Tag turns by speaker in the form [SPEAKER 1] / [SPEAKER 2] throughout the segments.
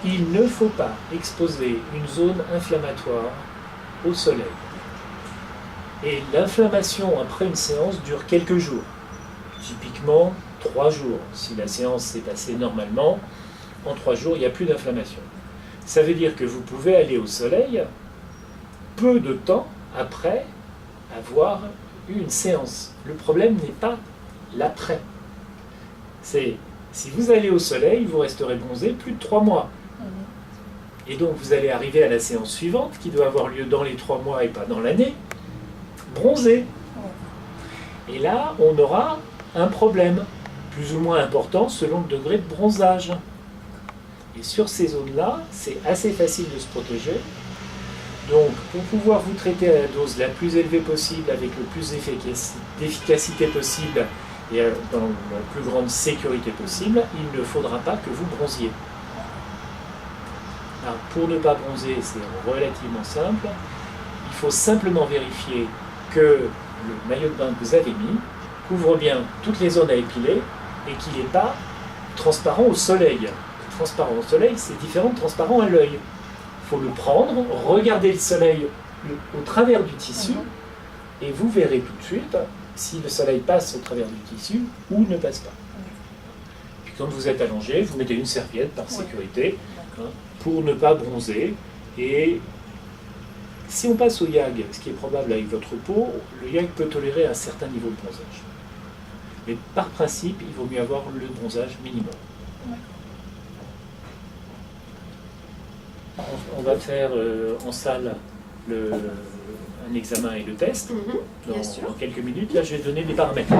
[SPEAKER 1] il ne faut pas exposer une zone inflammatoire au soleil. Et l'inflammation après une séance dure quelques jours, typiquement 3 jours. Si la séance s'est passée normalement, en 3 jours, il n'y a plus d'inflammation. Ça veut dire que vous pouvez aller au soleil peu de temps après avoir eu une séance. Le problème n'est pas l'après. C'est si vous allez au soleil, vous resterez bronzé plus de 3 mois. Et donc vous allez arriver à la séance suivante, qui doit avoir lieu dans les 3 mois et pas dans l'année, bronzé. Et là, on aura un problème, plus ou moins important selon le degré de bronzage. Et sur ces zones-là, c'est assez facile de se protéger. Donc, pour pouvoir vous traiter à la dose la plus élevée possible, avec le plus d'efficacité possible, et dans la plus grande sécurité possible, il ne faudra pas que vous bronziez. Alors, pour ne pas bronzer, c'est relativement simple. Il faut simplement vérifier que le maillot de bain que vous avez mis couvre bien toutes les zones à épiler et qu'il n'est pas transparent au soleil. Transparent au soleil, c'est différent de transparent à l'œil. Il faut le prendre, regarder le soleil au travers du tissu et vous verrez tout de suite si le soleil passe au travers du tissu ou ne passe pas. Puis quand vous êtes allongé, vous mettez une serviette par sécurité pour ne pas bronzer. Et si on passe au YAG, ce qui est probable avec votre peau, le YAG peut tolérer un certain niveau de bronzage. Mais par principe, il vaut mieux avoir le bronzage minimum. On va faire en salle un examen et le test dans quelques minutes. Là, je vais donner des paramètres.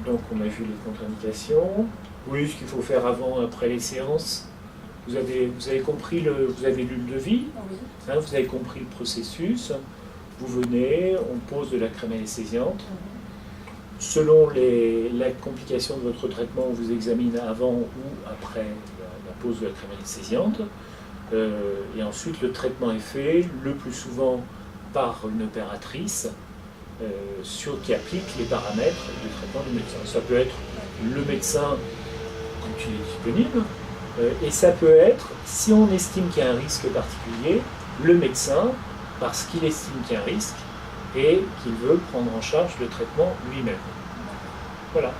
[SPEAKER 1] Donc, on a vu les contre-indications. Oui, ce qu'il faut faire avant, après les séances. Vous avez compris vous avez lu le devis. Hein, vous avez compris le processus. Vous venez, on pose de la crème anesthésiante. Selon la complication de votre traitement, on vous examine avant ou après la pose de la crème anesthésiante. Et ensuite, le traitement est fait, le plus souvent par une opératrice qui applique les paramètres du traitement du médecin. Ça peut être le médecin quand il est disponible, et ça peut être, si on estime qu'il y a un risque particulier, le médecin, parce qu'il estime qu'il y a un risque, et qu'il veut prendre en charge le traitement lui-même. Voilà.